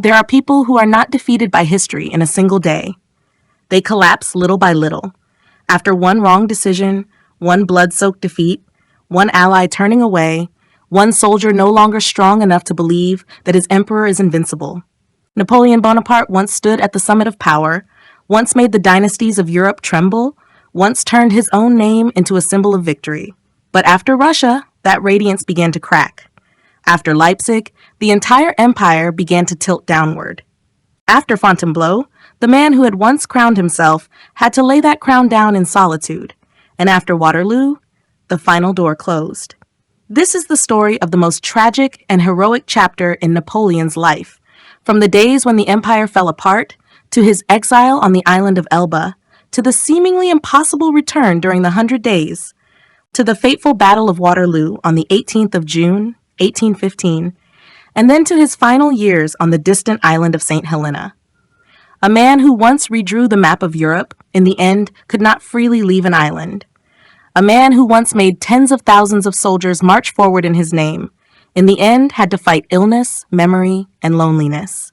There are people who are not defeated by history in a single day. They collapse little by little. After one wrong decision, one blood-soaked defeat, one ally turning away, one soldier no longer strong enough to believe that his emperor is invincible. Napoleon Bonaparte once stood at the summit of power, once made the dynasties of Europe tremble, once turned his own name into a symbol of victory. But after Russia, that radiance began to crack. After Leipzig, the entire empire began to tilt downward. After Fontainebleau, the man who had once crowned himself had to lay that crown down in solitude. And after Waterloo, the final door closed. This is the story of the most tragic and heroic chapter in Napoleon's life, from the days when the empire fell apart, to his exile on the island of Elba, to the seemingly impossible return during the 100 Days, to the fateful Battle of Waterloo on the 18th of June, 1815, and then to his final years on the distant island of Saint Helena. A man who once redrew the map of Europe, in the end could not freely leave an island. A man who once made tens of thousands of soldiers march forward in his name, in the end had to fight illness, memory, and loneliness.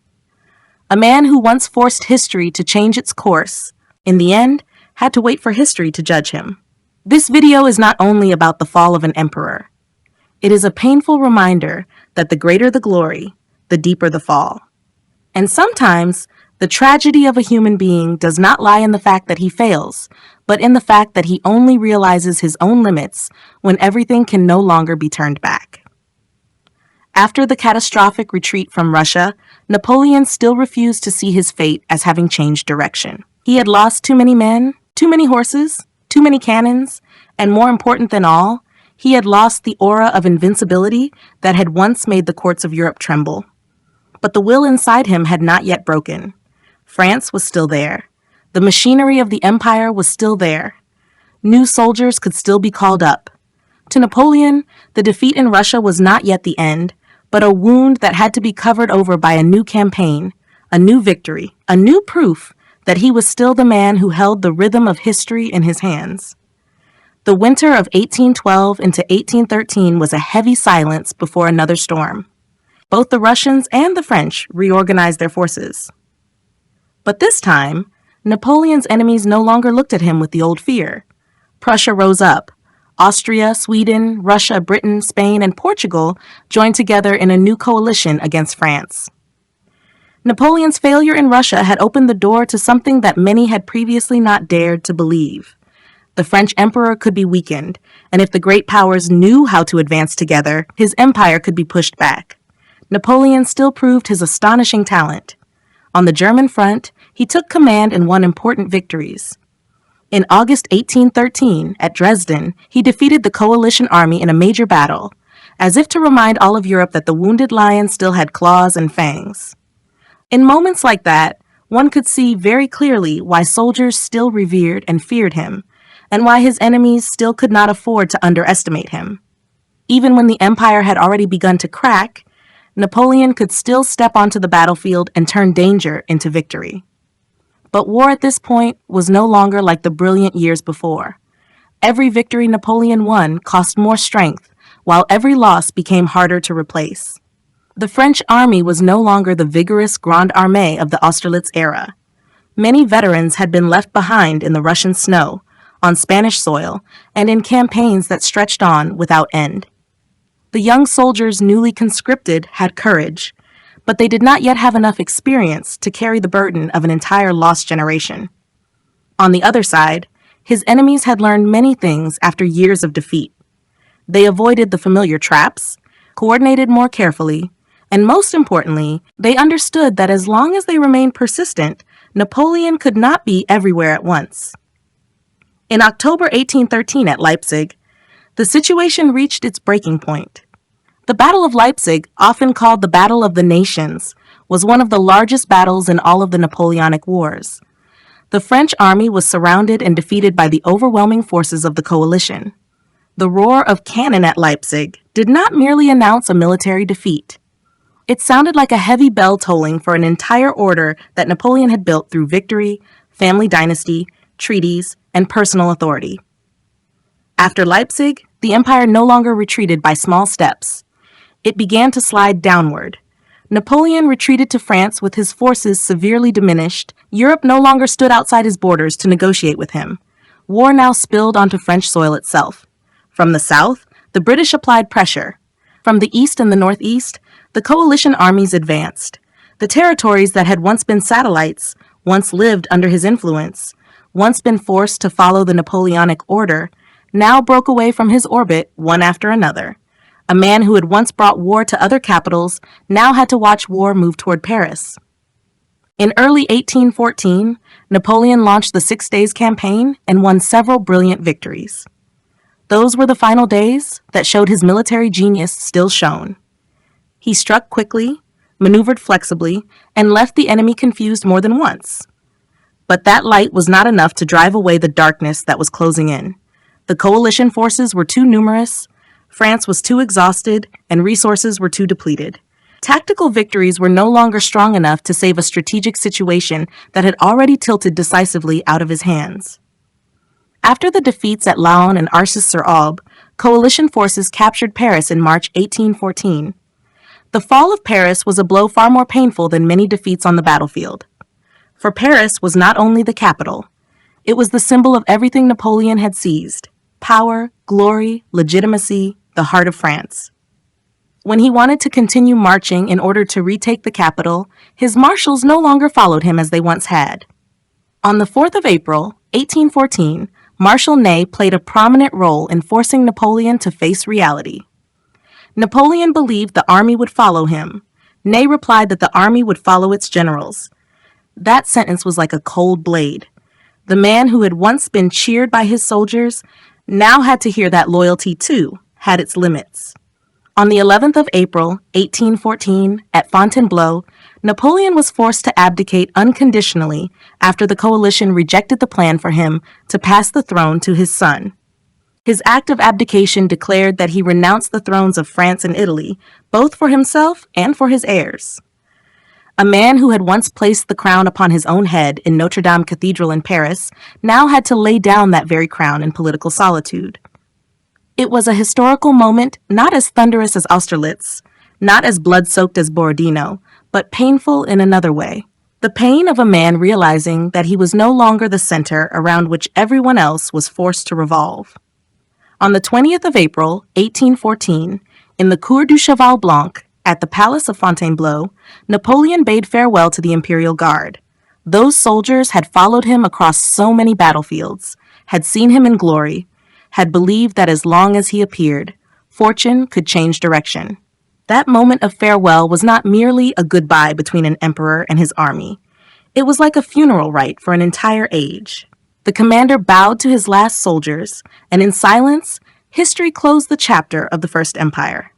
A man who once forced history to change its course, in the end had to wait for history to judge him. This video is not only about the fall of an emperor. It is a painful reminder that the greater the glory, the deeper the fall. And sometimes, the tragedy of a human being does not lie in the fact that he fails, but in the fact that he only realizes his own limits when everything can no longer be turned back. After the catastrophic retreat from Russia, Napoleon still refused to see his fate as having changed direction. He had lost too many men, too many horses, too many cannons, and more important than all, he had lost the aura of invincibility that had once made the courts of Europe tremble. But the will inside him had not yet broken. France was still there. The machinery of the empire was still there. New soldiers could still be called up. To Napoleon, the defeat in Russia was not yet the end, but a wound that had to be covered over by a new campaign, a new victory, a new proof that he was still the man who held the rhythm of history in his hands. The winter of 1812 into 1813 was a heavy silence before another storm. Both the Russians and the French reorganized their forces. But this time, Napoleon's enemies no longer looked at him with the old fear. Prussia rose up. Austria, Sweden, Russia, Britain, Spain, and Portugal joined together in a new coalition against France. Napoleon's failure in Russia had opened the door to something that many had previously not dared to believe. The French emperor could be weakened, and if the great powers knew how to advance together, his empire could be pushed back. Napoleon still proved his astonishing talent. On the German front, he took command and won important victories. In August 1813, at Dresden, he defeated the coalition army in a major battle, as if to remind all of Europe that the wounded lion still had claws and fangs. In moments like that, one could see very clearly why soldiers still revered and feared him, and why his enemies still could not afford to underestimate him. Even when the empire had already begun to crack, Napoleon could still step onto the battlefield and turn danger into victory. But war at this point was no longer like the brilliant years before. Every victory Napoleon won cost more strength, while every loss became harder to replace. The French army was no longer the vigorous Grande Armée of the Austerlitz era. Many veterans had been left behind in the Russian snow, on Spanish soil, and in campaigns that stretched on without end. The young soldiers newly conscripted had courage, but they did not yet have enough experience to carry the burden of an entire lost generation. On the other side, his enemies had learned many things after years of defeat. They avoided the familiar traps, coordinated more carefully, and most importantly, they understood that as long as they remained persistent, Napoleon could not be everywhere at once. In October 1813 at Leipzig, the situation reached its breaking point. The Battle of Leipzig, often called the Battle of the Nations, was one of the largest battles in all of the Napoleonic Wars. The French army was surrounded and defeated by the overwhelming forces of the coalition. The roar of cannon at Leipzig did not merely announce a military defeat. It sounded like a heavy bell tolling for an entire order that Napoleon had built through victory, family dynasty, treaties, and personal authority. After Leipzig, the empire no longer retreated by small steps. It began to slide downward. Napoleon retreated to France with his forces severely diminished. Europe no longer stood outside his borders to negotiate with him. War now spilled onto French soil itself. From the south, the British applied pressure. From the east and the northeast, the coalition armies advanced. The territories that had once been satellites, once lived under his influence, once been forced to follow the Napoleonic order, now broke away from his orbit one after another. A man who had once brought war to other capitals now had to watch war move toward Paris. In early 1814, Napoleon launched the 6 Days Campaign and won several brilliant victories. Those were the final days that showed his military genius still shone. He struck quickly, maneuvered flexibly, and left the enemy confused more than once. But that light was not enough to drive away the darkness that was closing in. The coalition forces were too numerous, France was too exhausted, and resources were too depleted. Tactical victories were no longer strong enough to save a strategic situation that had already tilted decisively out of his hands. After the defeats at Laon and Arcis-sur-Aube, coalition forces captured Paris in March 1814. The fall of Paris was a blow far more painful than many defeats on the battlefield. For Paris was not only the capital, it was the symbol of everything Napoleon had seized: power, glory, legitimacy, the heart of France. When he wanted to continue marching in order to retake the capital, his marshals no longer followed him as they once had. On the 4th of April, 1814, Marshal Ney played a prominent role in forcing Napoleon to face reality. Napoleon believed the army would follow him. Ney replied that the army would follow its generals. That sentence was like a cold blade. The man who had once been cheered by his soldiers now had to hear that loyalty, too, had its limits. On the 11th of April, 1814, at Fontainebleau, Napoleon was forced to abdicate unconditionally after the coalition rejected the plan for him to pass the throne to his son. His act of abdication declared that he renounced the thrones of France and Italy, both for himself and for his heirs. A man who had once placed the crown upon his own head in Notre Dame Cathedral in Paris now had to lay down that very crown in political solitude. It was a historical moment not as thunderous as Austerlitz, not as blood-soaked as Borodino, but painful in another way. The pain of a man realizing that he was no longer the center around which everyone else was forced to revolve. On the 20th of April, 1814, in the Cour du Cheval Blanc, at the Palace of Fontainebleau, Napoleon bade farewell to the Imperial Guard. Those soldiers had followed him across so many battlefields, had seen him in glory, had believed that as long as he appeared, fortune could change direction. That moment of farewell was not merely a goodbye between an emperor and his army. It was like a funeral rite for an entire age. The commander bowed to his last soldiers, and in silence, history closed the chapter of the First Empire.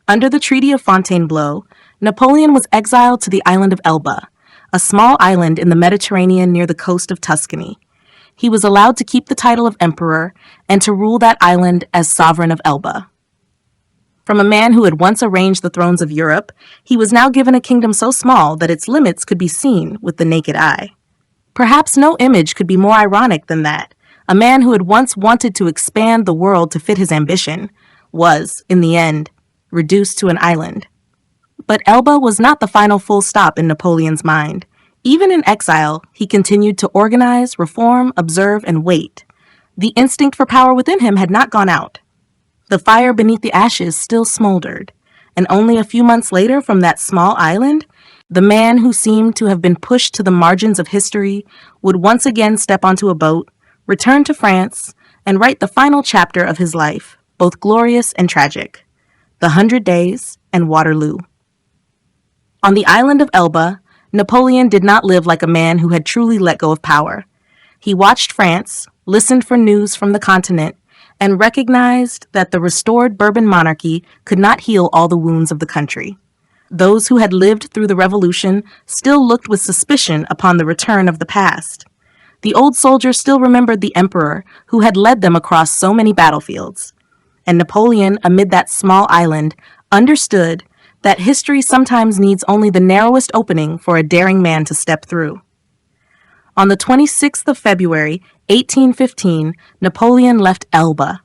Under the Treaty of Fontainebleau, Napoleon was exiled to the island of Elba, a small island in the Mediterranean near the coast of Tuscany. He was allowed to keep the title of emperor and to rule that island as sovereign of Elba. From a man who had once arranged the thrones of Europe, he was now given a kingdom so small that its limits could be seen with the naked eye. Perhaps no image could be more ironic than that. A man who had once wanted to expand the world to fit his ambition was, in the end, reduced to an island. But Elba was not the final full stop in Napoleon's mind. Even in exile, he continued to organize, reform, observe, and wait. The instinct for power within him had not gone out. The fire beneath the ashes still smoldered, and only a few months later from that small island, the man who seemed to have been pushed to the margins of history would once again step onto a boat, return to France, and write the final chapter of his life, both glorious and tragic: the 100 Days and Waterloo. On the island of Elba, Napoleon did not live like a man who had truly let go of power. He watched France, listened for news from the continent, and recognized that the restored Bourbon monarchy could not heal all the wounds of the country. Those who had lived through the revolution still looked with suspicion upon the return of the past. The old soldiers still remembered the emperor who had led them across so many battlefields. And Napoleon, amid that small island, understood that history sometimes needs only the narrowest opening for a daring man to step through. On the 26th of February, 1815, Napoleon left Elba.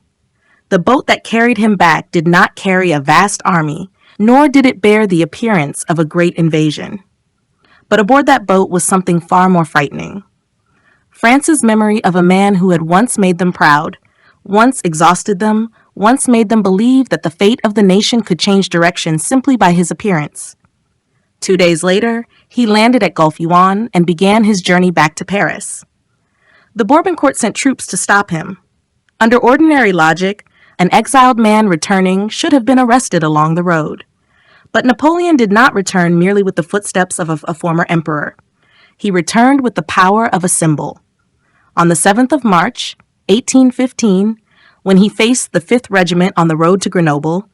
The boat that carried him back did not carry a vast army. nor did it bear the appearance of a great invasion. But aboard that boat was something far more frightening. France's memory of a man who had once made them proud, once exhausted them, once made them believe that the fate of the nation could change direction simply by his appearance. 2 days later, he landed at Gulf Yuan and began his journey back to Paris. The Bourbon court sent troops to stop him. Under ordinary logic, an exiled man returning should have been arrested along the road. But Napoleon did not return merely with the footsteps of a former emperor. He returned with the power of a symbol. On the 7th of March, 1815, when he faced the 5th Regiment on the road to Grenoble,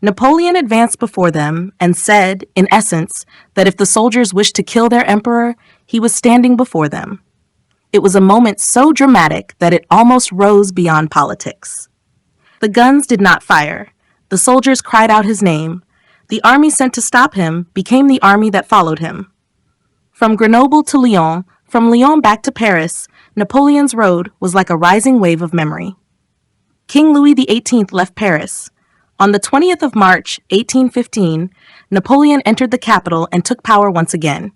Napoleon advanced before them and said, in essence, that if the soldiers wished to kill their emperor, he was standing before them. It was a moment so dramatic that it almost rose beyond politics. The guns did not fire. The soldiers cried out his name. The army sent to stop him became the army that followed him. From Grenoble to Lyon, from Lyon back to Paris, Napoleon's road was like a rising wave of memory. King Louis XVIII left Paris. On the 20th of March, 1815, Napoleon entered the capital and took power once again.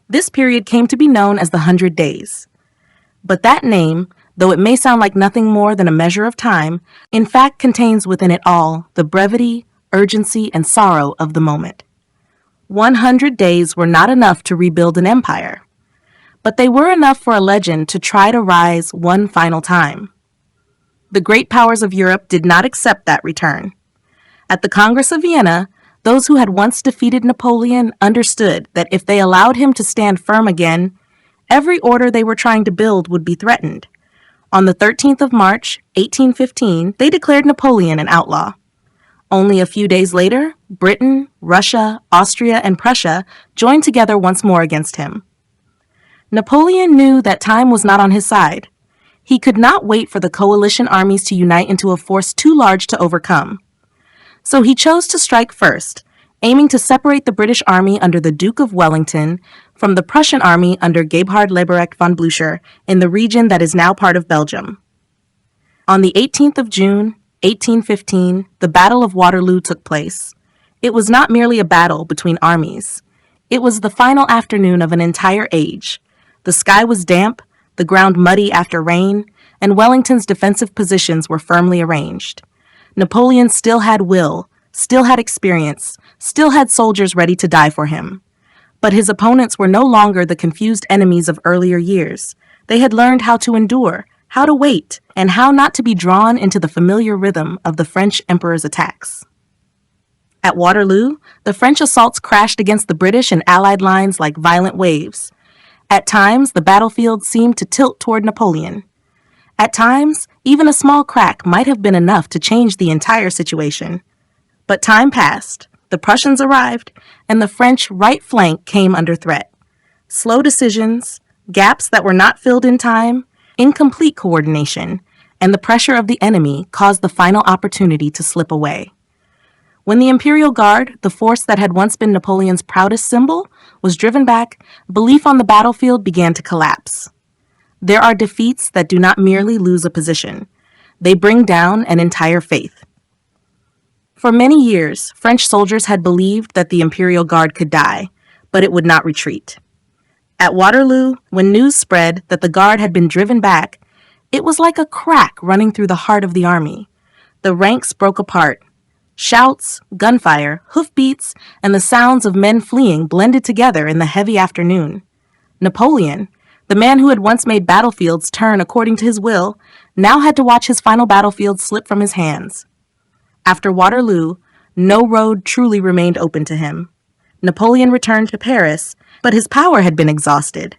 This period came to be known as the 100 Days. But that name, though it may sound like nothing more than a measure of time, in fact contains within it all the brevity, urgency, and sorrow of the moment. 100 days were not enough to rebuild an empire, but they were enough for a legend to try to rise one final time. The great powers of Europe did not accept that return. At the Congress of Vienna, those who had once defeated Napoleon understood that if they allowed him to stand firm again, every order they were trying to build would be threatened. On the 13th of March, 1815, they declared Napoleon an outlaw. Only a few days later, Britain, Russia, Austria, and Prussia joined together once more against him. Napoleon knew that time was not on his side. He could not wait for the coalition armies to unite into a force too large to overcome. So he chose to strike first, aiming to separate the British army under the Duke of Wellington from the Prussian army under Gebhard Leberecht von Blücher in the region that is now part of Belgium. On the 18th of June, 1815, the Battle of Waterloo took place. It was not merely a battle between armies. It was the final afternoon of an entire age. The sky was damp, the ground muddy after rain, and Wellington's defensive positions were firmly arranged. Napoleon still had will, still had experience, still had soldiers ready to die for him. But his opponents were no longer the confused enemies of earlier years. They had learned how to endure, how to wait, and how not to be drawn into the familiar rhythm of the French emperor's attacks. At Waterloo, the French assaults crashed against the British and Allied lines like violent waves. At times, the battlefield seemed to tilt toward Napoleon. At times, even a small crack might have been enough to change the entire situation. But time passed, the Prussians arrived, and the French right flank came under threat. Slow decisions, gaps that were not filled in time, incomplete coordination, and the pressure of the enemy caused the final opportunity to slip away. When the Imperial Guard, the force that had once been Napoleon's proudest symbol, was driven back, belief on the battlefield began to collapse. There are defeats that do not merely lose a position. They bring down an entire faith. For many years, French soldiers had believed that the Imperial Guard could die, but it would not retreat. At Waterloo, when news spread that the Guard had been driven back, it was like a crack running through the heart of the army. The ranks broke apart. Shouts, gunfire, hoofbeats, and the sounds of men fleeing blended together in the heavy afternoon. Napoleon, the man who had once made battlefields turn according to his will, now had to watch his final battlefield slip from his hands. After Waterloo, no road truly remained open to him. Napoleon returned to Paris, but his power had been exhausted.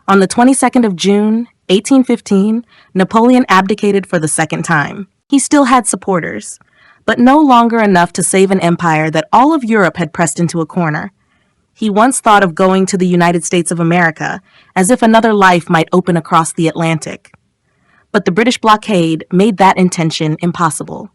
On the 22nd of June, 1815, Napoleon abdicated for the second time. He still had supporters, but no longer enough to save an empire that all of Europe had pressed into a corner. He once thought of going to the United States of America, as if another life might open across the Atlantic. But the British blockade made that intention impossible.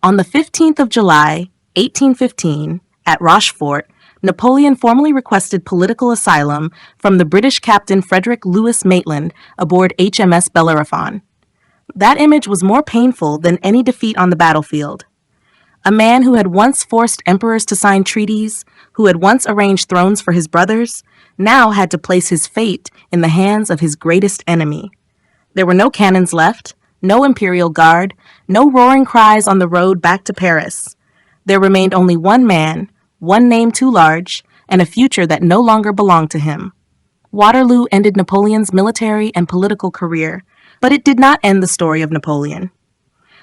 On the 15th of July, 1815, at Rochefort, Napoleon formally requested political asylum from the British Captain Frederick Lewis Maitland aboard HMS Bellerophon. That image was more painful than any defeat on the battlefield. A man who had once forced emperors to sign treaties, who had once arranged thrones for his brothers, now had to place his fate in the hands of his greatest enemy. There were no cannons left, no imperial guard, no roaring cries on the road back to Paris. There remained only one man, one name too large, and a future that no longer belonged to him. Waterloo ended Napoleon's military and political career, but it did not end the story of Napoleon.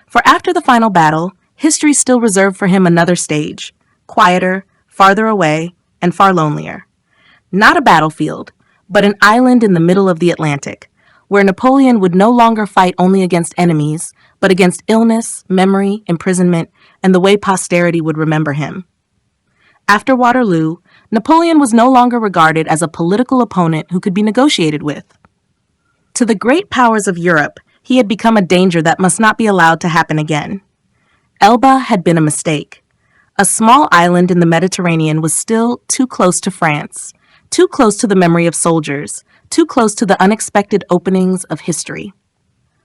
For after the final battle, history still reserved for him another stage, quieter, farther away, and far lonelier. Not a battlefield, but an island in the middle of the Atlantic, where Napoleon would no longer fight only against enemies, but against illness, memory, imprisonment, and the way posterity would remember him. After Waterloo, Napoleon was no longer regarded as a political opponent who could be negotiated with. To the great powers of Europe, he had become a danger that must not be allowed to happen again. Elba had been a mistake. A small island in the Mediterranean was still too close to France, too close to the memory of soldiers, too close to the unexpected openings of history.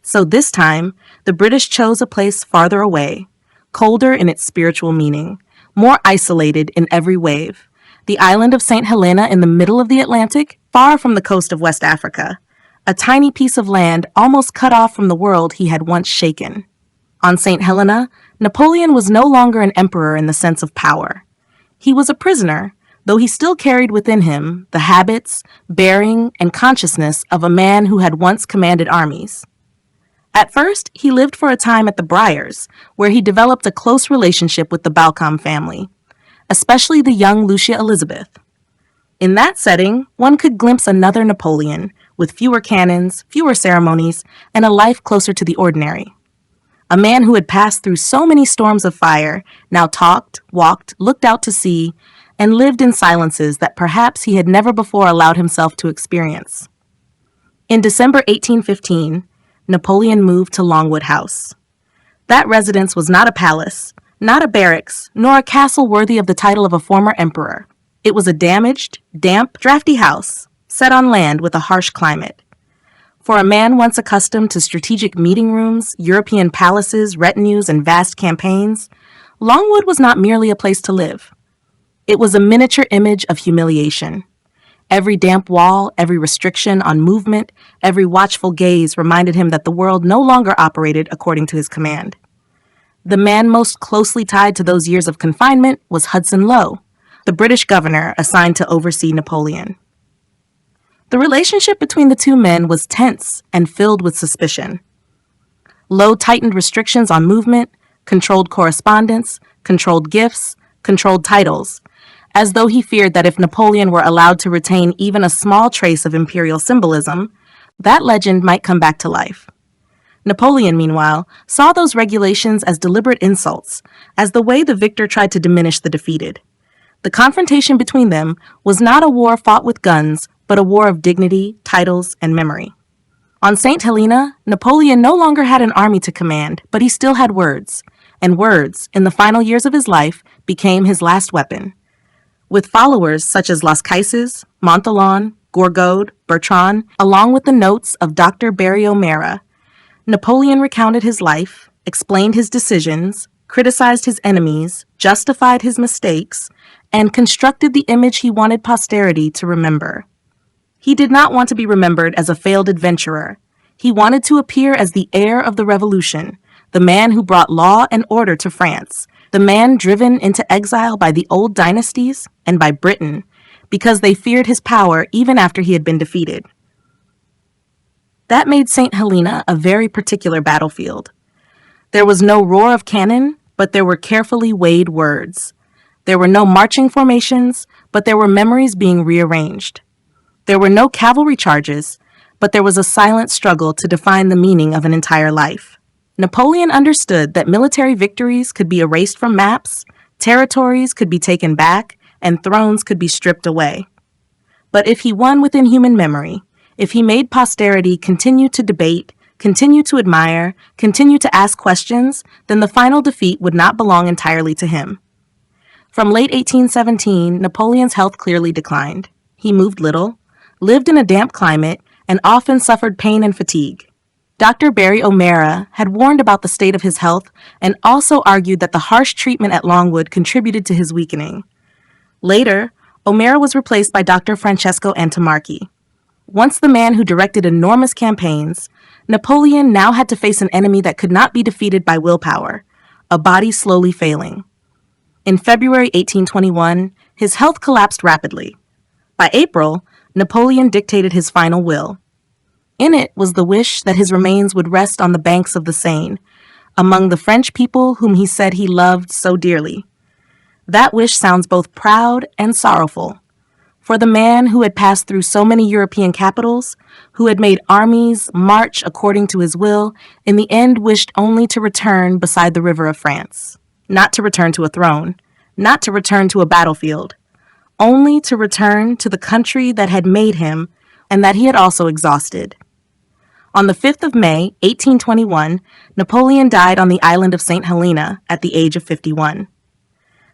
So this time, the British chose a place farther away, colder in its spiritual meaning, more isolated in every wave, the island of Saint Helena in the middle of the Atlantic, far from the coast of West Africa, a tiny piece of land almost cut off from the world he had once shaken. On Saint Helena, Napoleon was no longer an emperor in the sense of power. He was a prisoner, though he still carried within him the habits, bearing, and consciousness of a man who had once commanded armies. At first, he lived for a time at the Briars, where he developed a close relationship with the Balcom family, especially the young Lucia Elizabeth. In that setting, one could glimpse another Napoleon, with fewer cannons, fewer ceremonies, and a life closer to the ordinary. A man who had passed through so many storms of fire now talked, walked, looked out to sea, and lived in silences that perhaps he had never before allowed himself to experience. In December 1815, Napoleon moved to Longwood House. That residence was not a palace, not a barracks, nor a castle worthy of the title of a former emperor. It was a damaged, damp, drafty house, set on land with a harsh climate. For a man once accustomed to strategic meeting rooms, European palaces, retinues, and vast campaigns, Longwood was not merely a place to live. It was a miniature image of humiliation. Every damp wall, every restriction on movement, every watchful gaze reminded him that the world no longer operated according to his command. The man most closely tied to those years of confinement was Hudson Lowe, the British governor assigned to oversee Napoleon. The relationship between the two men was tense and filled with suspicion. Lowe tightened restrictions on movement, controlled correspondence, controlled gifts, controlled titles, as though he feared that if Napoleon were allowed to retain even a small trace of imperial symbolism, that legend might come back to life. Napoleon, meanwhile, saw those regulations as deliberate insults, as the way the victor tried to diminish the defeated. The confrontation between them was not a war fought with guns, but a war of dignity, titles, and memory. On Saint Helena, Napoleon no longer had an army to command, but he still had words, and words, in the final years of his life, became his last weapon. With followers such as Las Cases, Montholon, Gourgaud, Bertrand, along with the notes of Dr. Barry O'Mara, Napoleon recounted his life, explained his decisions, criticized his enemies, justified his mistakes, and constructed the image he wanted posterity to remember. He did not want to be remembered as a failed adventurer. He wanted to appear as the heir of the revolution, the man who brought law and order to France, the man driven into exile by the old dynasties and by Britain, because they feared his power even after he had been defeated. That made Saint Helena a very particular battlefield. There was no roar of cannon, but there were carefully weighed words. There were no marching formations, but there were memories being rearranged. There were no cavalry charges, but there was a silent struggle to define the meaning of an entire life. Napoleon understood that military victories could be erased from maps, territories could be taken back, and thrones could be stripped away. But if he won within human memory, if he made posterity continue to debate, continue to admire, continue to ask questions, then the final defeat would not belong entirely to him. From late 1817, Napoleon's health clearly declined. He moved little, lived in a damp climate, and often suffered pain and fatigue. Dr. Barry O'Mara had warned about the state of his health and also argued that the harsh treatment at Longwood contributed to his weakening. Later, O'Mara was replaced by Dr. Francesco Antomarchi. Once the man who directed enormous campaigns, Napoleon now had to face an enemy that could not be defeated by willpower, a body slowly failing. In February 1821, his health collapsed rapidly. By April, Napoleon dictated his final will. In it was the wish that his remains would rest on the banks of the Seine, among the French people whom he said he loved so dearly. That wish sounds both proud and sorrowful. For the man who had passed through so many European capitals, who had made armies march according to his will, in the end wished only to return beside the river of France. Not to return to a throne, not to return to a battlefield, only to return to the country that had made him and that he had also exhausted. On the 5th of May, 1821, Napoleon died on the island of Saint Helena at the age of 51.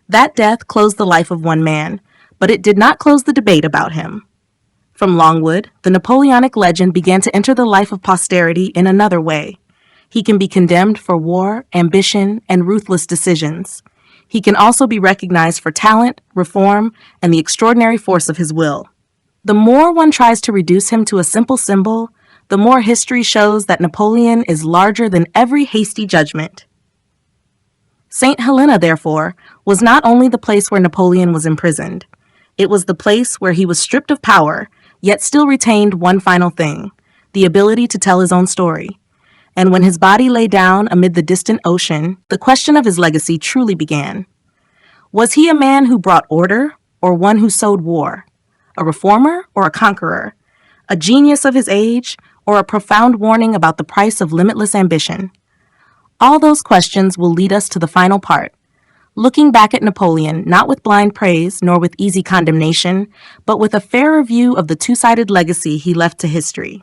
That death closed the life of one man, but it did not close the debate about him. From Longwood, the Napoleonic legend began to enter the life of posterity in another way. He can be condemned for war, ambition, and ruthless decisions. He can also be recognized for talent, reform, and the extraordinary force of his will. The more one tries to reduce him to a simple symbol, the more history shows that Napoleon is larger than every hasty judgment. Saint Helena, therefore, was not only the place where Napoleon was imprisoned. It was the place where he was stripped of power, yet still retained one final thing, the ability to tell his own story. And when his body lay down amid the distant ocean, the question of his legacy truly began. Was he a man who brought order, or one who sowed war? A reformer or a conqueror? A genius of his age, or a profound warning about the price of limitless ambition? All those questions will lead us to the final part, looking back at Napoleon not with blind praise nor with easy condemnation, but with a fairer view of the two-sided legacy he left to history.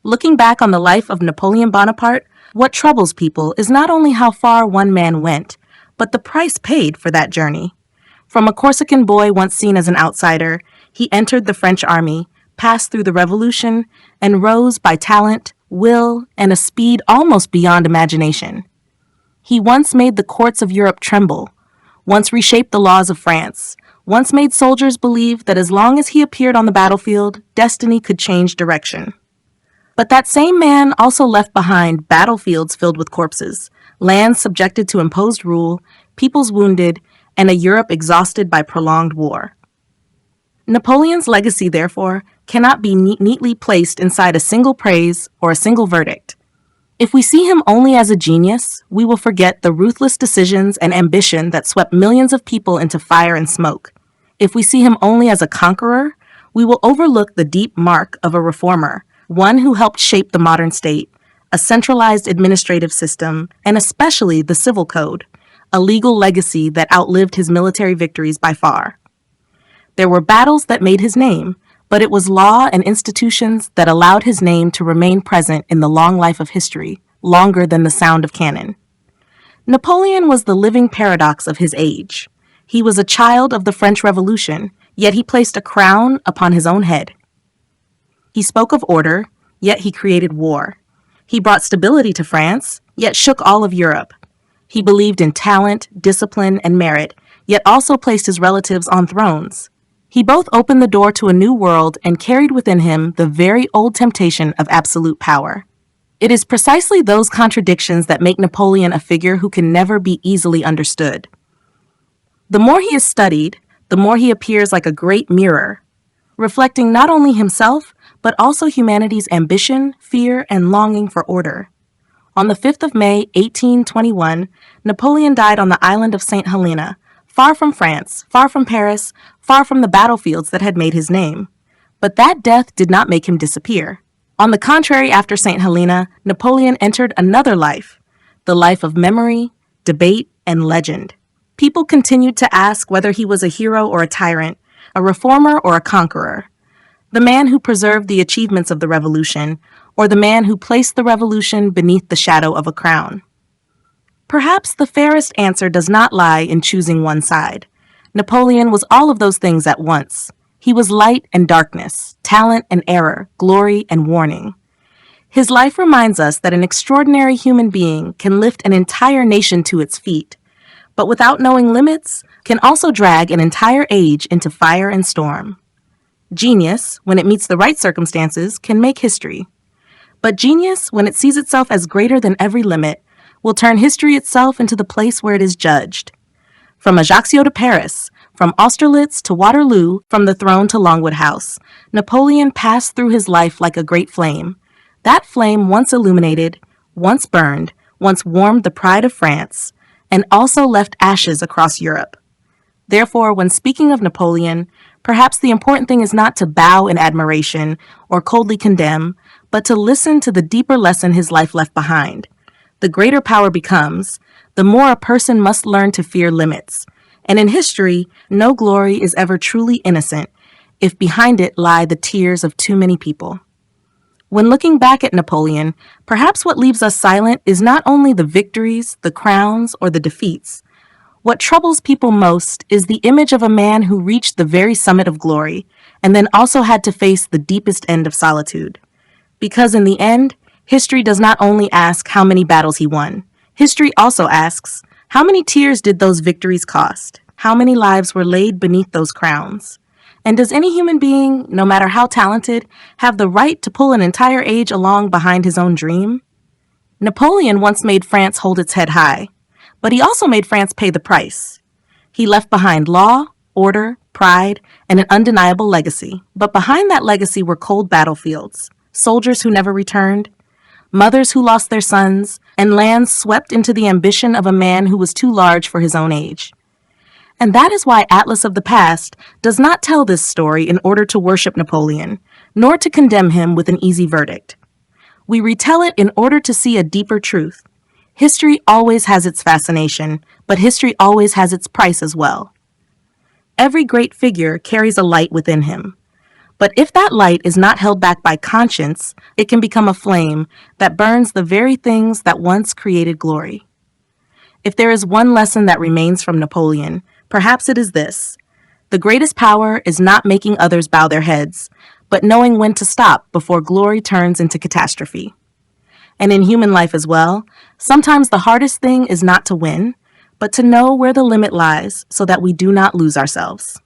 Looking back on the life of Napoleon Bonaparte, what troubles people is not only how far one man went, but the price paid for that journey. From a Corsican boy once seen as an outsider, he entered the French army, passed through the revolution, and rose by talent, will, and a speed almost beyond imagination. He once made the courts of Europe tremble, once reshaped the laws of France, once made soldiers believe that as long as he appeared on the battlefield, destiny could change direction. But that same man also left behind battlefields filled with corpses, lands subjected to imposed rule, peoples wounded, and a Europe exhausted by prolonged war. Napoleon's legacy, therefore, cannot be neatly placed inside a single praise or a single verdict. If we see him only as a genius, we will forget the ruthless decisions and ambition that swept millions of people into fire and smoke. If we see him only as a conqueror, we will overlook the deep mark of a reformer, one who helped shape the modern state, a centralized administrative system, and especially the civil code, a legal legacy that outlived his military victories by far. There were battles that made his name, but it was law and institutions that allowed his name to remain present in the long life of history, longer than the sound of cannon. Napoleon was the living paradox of his age. He was a child of the French Revolution, yet he placed a crown upon his own head. He spoke of order, yet he created war. He brought stability to France, yet shook all of Europe. He believed in talent, discipline, and merit, yet also placed his relatives on thrones. He both opened the door to a new world and carried within him the very old temptation of absolute power. It is precisely those contradictions that make Napoleon a figure who can never be easily understood. The more he is studied, the more he appears like a great mirror, reflecting not only himself, but also humanity's ambition, fear, and longing for order. On the 5th of May, 1821, Napoleon died on the island of Saint Helena, far from France, far from Paris, far from the battlefields that had made his name. But that death did not make him disappear. On the contrary, after Saint Helena, Napoleon entered another life, the life of memory, debate, and legend. People continued to ask whether he was a hero or a tyrant, a reformer or a conqueror, the man who preserved the achievements of the revolution, or the man who placed the revolution beneath the shadow of a crown. Perhaps the fairest answer does not lie in choosing one side. Napoleon was all of those things at once. He was light and darkness, talent and error, glory and warning. His life reminds us that an extraordinary human being can lift an entire nation to its feet, but without knowing limits, can also drag an entire age into fire and storm. Genius, when it meets the right circumstances, can make history. But genius, when it sees itself as greater than every limit, will turn history itself into the place where it is judged. From Ajaccio to Paris, from Austerlitz to Waterloo, from the throne to Longwood House, Napoleon passed through his life like a great flame. That flame once illuminated, once burned, once warmed the pride of France, and also left ashes across Europe. Therefore, when speaking of Napoleon, perhaps the important thing is not to bow in admiration or coldly condemn, but to listen to the deeper lesson his life left behind. The greater power becomes, the more a person must learn to fear limits. And in history, no glory is ever truly innocent if behind it lie the tears of too many people. When looking back at Napoleon, perhaps what leaves us silent is not only the victories, the crowns, or the defeats. What troubles people most is the image of a man who reached the very summit of glory and then also had to face the deepest end of solitude. Because in the end, history does not only ask how many battles he won. History also asks, how many tears did those victories cost? How many lives were laid beneath those crowns? And does any human being, no matter how talented, have the right to pull an entire age along behind his own dream? Napoleon once made France hold its head high, but he also made France pay the price. He left behind law, order, pride, and an undeniable legacy. But behind that legacy were cold battlefields, soldiers who never returned, mothers who lost their sons, and lands swept into the ambition of a man who was too large for his own age. And that is why Atlas of the Past does not tell this story in order to worship Napoleon, nor to condemn him with an easy verdict. We retell it in order to see a deeper truth. History always has its fascination, but history always has its price as well. Every great figure carries a light within him. But if that light is not held back by conscience, it can become a flame that burns the very things that once created glory. If there is one lesson that remains from Napoleon, perhaps it is this: the greatest power is not making others bow their heads, but knowing when to stop before glory turns into catastrophe. And in human life as well, sometimes the hardest thing is not to win, but to know where the limit lies so that we do not lose ourselves.